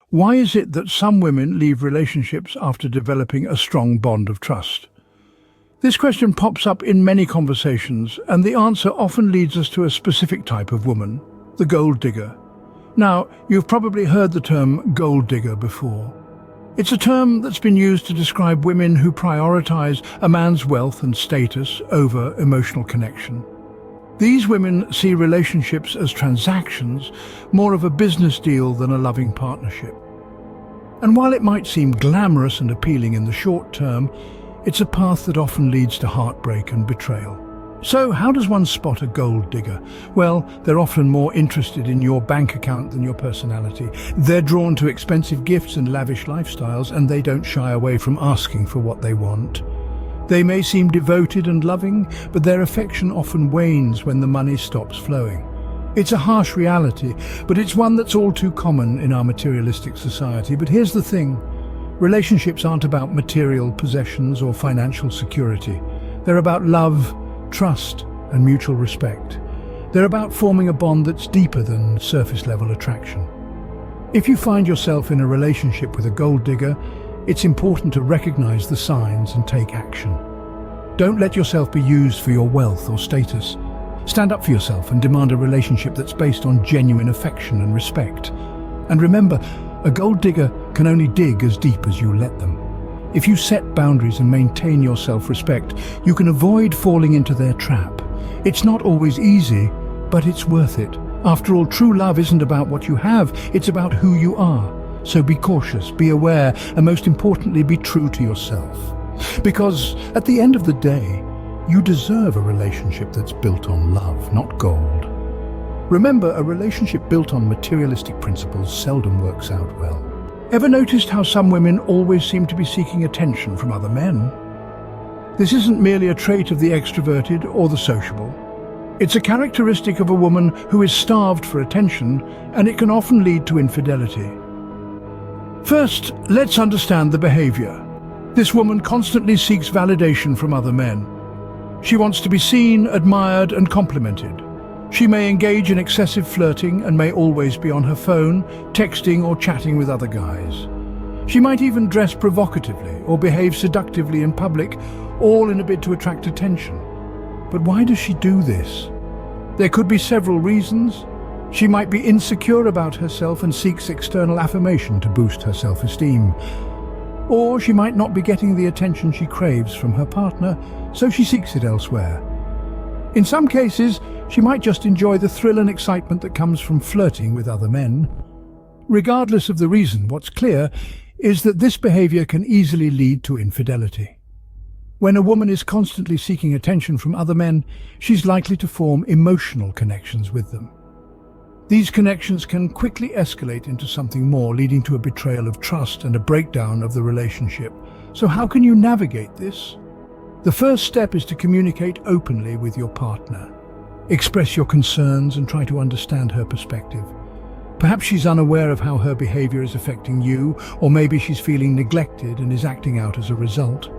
Why is it that some women leave relationships after developing a strong bond of trust? This question pops up in many conversations, and the answer often leads us to a specific type of woman, the gold digger. Now, you've probably heard the term gold digger before. It's a term that's been used to describe women who prioritize a man's wealth and status over emotional connection. These women see relationships as transactions, more of a business deal than a loving partnership. And while it might seem glamorous and appealing in the short term, it's a path that often leads to heartbreak and betrayal. So how does one spot a gold digger? Well, they're often more interested in your bank account than your personality. They're drawn to expensive gifts and lavish lifestyles, and they don't shy away from asking for what they want. They may seem devoted and loving, but their affection often wanes when the money stops flowing. It's a harsh reality, but it's one that's all too common in our materialistic society. But here's the thing. Relationships aren't about material possessions or financial security. They're about love, trust, and mutual respect. They're about forming a bond that's deeper than surface-level attraction. If you find yourself in a relationship with a gold digger, it's important to recognize the signs and take action. Don't let yourself be used for your wealth or status. Stand up for yourself and demand a relationship that's based on genuine affection and respect. And remember, a gold digger can only dig as deep as you let them. If you set boundaries and maintain your self-respect, you can avoid falling into their trap. It's not always easy, but it's worth it. After all, true love isn't about what you have, it's about who you are. So be cautious, be aware, and most importantly, be true to yourself. Because at the end of the day, you deserve a relationship that's built on love, not gold. Remember, a relationship built on materialistic principles seldom works out well. Ever noticed how some women always seem to be seeking attention from other men? This isn't merely a trait of the extroverted or the sociable. It's a characteristic of a woman who is starved for attention, and it can often lead to infidelity. First, let's understand the behavior. This woman constantly seeks validation from other men. She wants to be seen, admired, and complimented. She may engage in excessive flirting and may always be on her phone, texting or chatting with other guys. She might even dress provocatively or behave seductively in public, all in a bid to attract attention. But why does she do this? There could be several reasons. She might be insecure about herself and seeks external affirmation to boost her self-esteem. Or she might not be getting the attention she craves from her partner, so she seeks it elsewhere. In some cases, she might just enjoy the thrill and excitement that comes from flirting with other men. Regardless of the reason, what's clear is that this behavior can easily lead to infidelity. When a woman is constantly seeking attention from other men, she's likely to form emotional connections with them. These connections can quickly escalate into something more, leading to a betrayal of trust and a breakdown of the relationship. So how can you navigate this? The first step is to communicate openly with your partner. Express your concerns and try to understand her perspective. Perhaps she's unaware of how her behavior is affecting you, or maybe she's feeling neglected and is acting out as a result.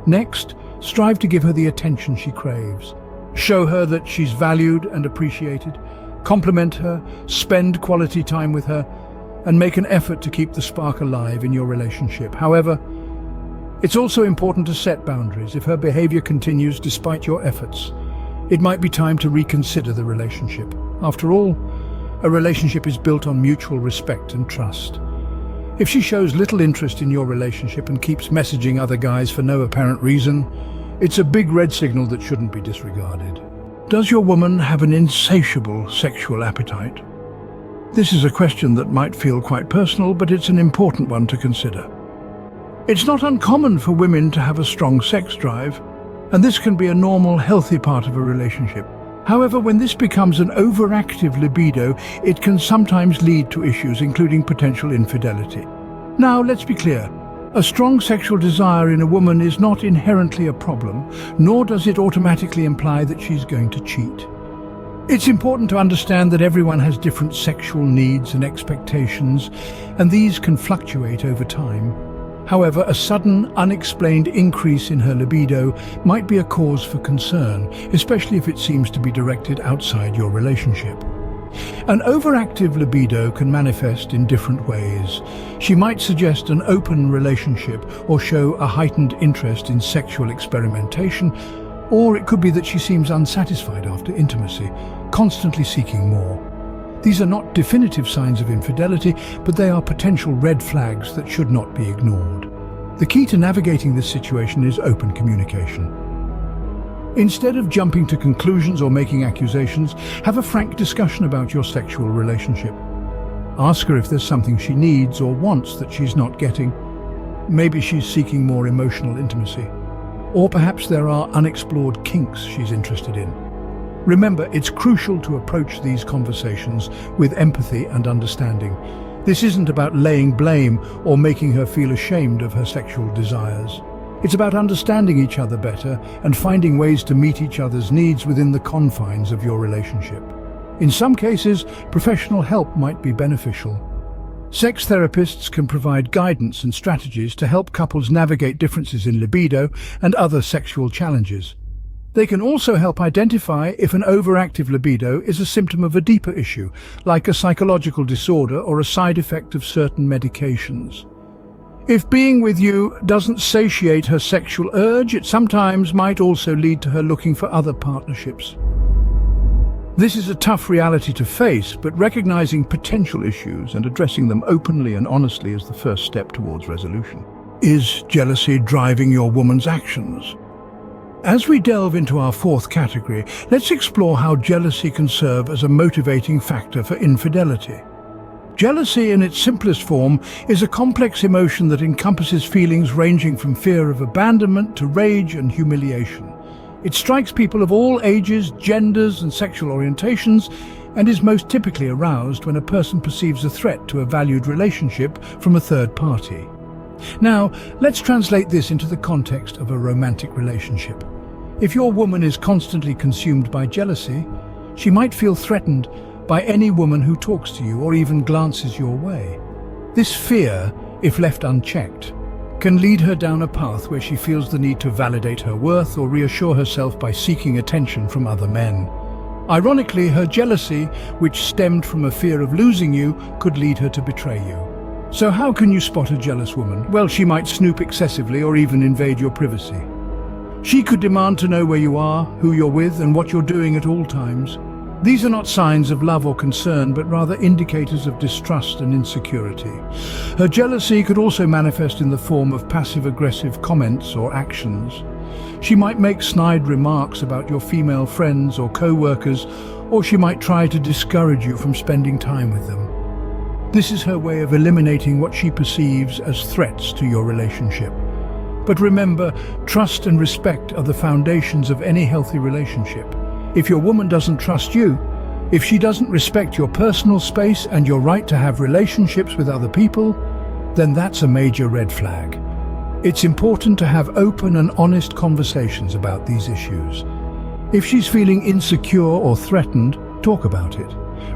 Next, strive to give her the attention she craves. Show her that she's valued and appreciated. Compliment her, spend quality time with her, and make an effort to keep the spark alive in your relationship. However, it's also important to set boundaries. If her behavior continues despite your efforts, it might be time to reconsider the relationship. After all, a relationship is built on mutual respect and trust. If she shows little interest in your relationship and keeps messaging other guys for no apparent reason, it's a big red signal that shouldn't be disregarded. Does your woman have an insatiable sexual appetite? This is a question that might feel quite personal, but it's an important one to consider. It's not uncommon for women to have a strong sex drive, and this can be a normal, healthy part of a relationship. However, when this becomes an overactive libido, it can sometimes lead to issues, including potential infidelity. Now, let's be clear. A strong sexual desire in a woman is not inherently a problem, nor does it automatically imply that she's going to cheat. It's important to understand that everyone has different sexual needs and expectations, and these can fluctuate over time. However, a sudden, unexplained increase in her libido might be a cause for concern, especially if it seems to be directed outside your relationship. An overactive libido can manifest in different ways. She might suggest an open relationship or show a heightened interest in sexual experimentation, or it could be that she seems unsatisfied after intimacy, constantly seeking more. These are not definitive signs of infidelity, but they are potential red flags that should not be ignored. The key to navigating this situation is open communication. Instead of jumping to conclusions or making accusations, have a frank discussion about your sexual relationship. Ask her if there's something she needs or wants that she's not getting. Maybe she's seeking more emotional intimacy. Or perhaps there are unexplored kinks she's interested in. Remember, it's crucial to approach these conversations with empathy and understanding. This isn't about laying blame or making her feel ashamed of her sexual desires. It's about understanding each other better and finding ways to meet each other's needs within the confines of your relationship. In some cases, professional help might be beneficial. Sex therapists can provide guidance and strategies to help couples navigate differences in libido and other sexual challenges. They can also help identify if an overactive libido is a symptom of a deeper issue, like a psychological disorder or a side effect of certain medications. If being with you doesn't satiate her sexual urge, it sometimes might also lead to her looking for other partnerships. This is a tough reality to face, but recognizing potential issues and addressing them openly and honestly is the first step towards resolution. Is jealousy driving your woman's actions? As we delve into our fourth category, let's explore how jealousy can serve as a motivating factor for infidelity. Jealousy, in its simplest form, is a complex emotion that encompasses feelings ranging from fear of abandonment to rage and humiliation. It strikes people of all ages, genders, and sexual orientations, and is most typically aroused when a person perceives a threat to a valued relationship from a third party. Now, let's translate this into the context of a romantic relationship. If your woman is constantly consumed by jealousy, she might feel threatened by any woman who talks to you or even glances your way. This fear, if left unchecked, can lead her down a path where she feels the need to validate her worth or reassure herself by seeking attention from other men. Ironically, her jealousy, which stemmed from a fear of losing you, could lead her to betray you. So how can you spot a jealous woman? Well, she might snoop excessively or even invade your privacy. She could demand to know where you are, who you're with, and what you're doing at all times. These are not signs of love or concern, but rather indicators of distrust and insecurity. Her jealousy could also manifest in the form of passive-aggressive comments or actions. She might make snide remarks about your female friends or co-workers, or she might try to discourage you from spending time with them. This is her way of eliminating what she perceives as threats to your relationship. But remember, trust and respect are the foundations of any healthy relationship. If your woman doesn't trust you, if she doesn't respect your personal space and your right to have relationships with other people, then that's a major red flag. It's important to have open and honest conversations about these issues. If she's feeling insecure or threatened, talk about it.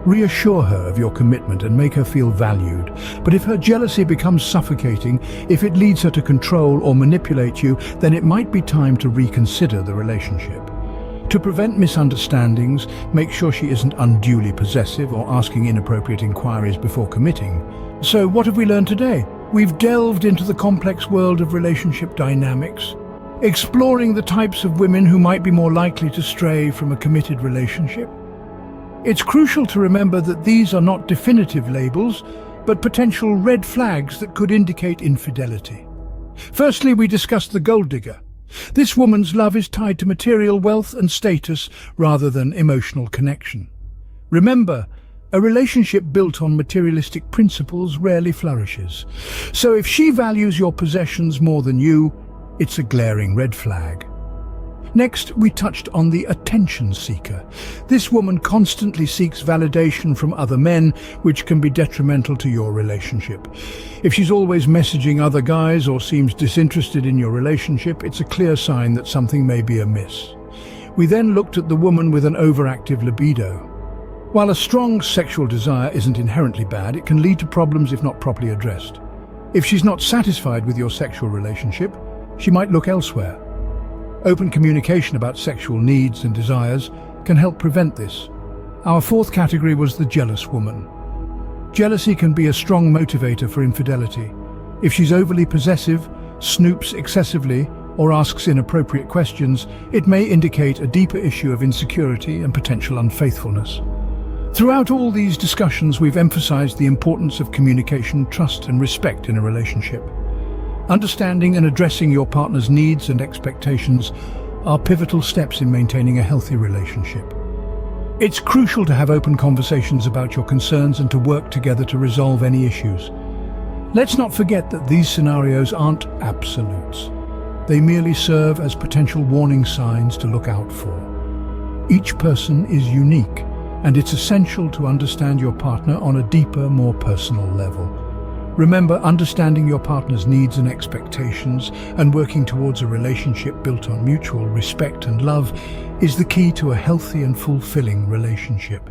Reassure her of your commitment and make her feel valued. But if her jealousy becomes suffocating, if it leads her to control or manipulate you, then it might be time to reconsider the relationship. To prevent misunderstandings, make sure she isn't unduly possessive or asking inappropriate inquiries before committing. So what have we learned today? We've delved into the complex world of relationship dynamics, exploring the types of women who might be more likely to stray from a committed relationship. It's crucial to remember that these are not definitive labels, but potential red flags that could indicate infidelity. Firstly, we discussed the gold digger. This woman's love is tied to material wealth and status rather than emotional connection. Remember, a relationship built on materialistic principles rarely flourishes. So if she values your possessions more than you, it's a glaring red flag. Next, we touched on the attention seeker. This woman constantly seeks validation from other men, which can be detrimental to your relationship. If she's always messaging other guys or seems disinterested in your relationship, it's a clear sign that something may be amiss. We then looked at the woman with an overactive libido. While a strong sexual desire isn't inherently bad, it can lead to problems if not properly addressed. If she's not satisfied with your sexual relationship, she might look elsewhere. Open communication about sexual needs and desires can help prevent this. Our fourth category was the jealous woman. Jealousy can be a strong motivator for infidelity. If she's overly possessive, snoops excessively, or asks inappropriate questions, it may indicate a deeper issue of insecurity and potential unfaithfulness. Throughout all these discussions, we've emphasized the importance of communication, trust, and respect in a relationship. Understanding and addressing your partner's needs and expectations are pivotal steps in maintaining a healthy relationship. It's crucial to have open conversations about your concerns and to work together to resolve any issues. Let's not forget that these scenarios aren't absolutes. They merely serve as potential warning signs to look out for. Each person is unique, and it's essential to understand your partner on a deeper, more personal level. Remember, understanding your partner's needs and expectations and working towards a relationship built on mutual respect and love is the key to a healthy and fulfilling relationship.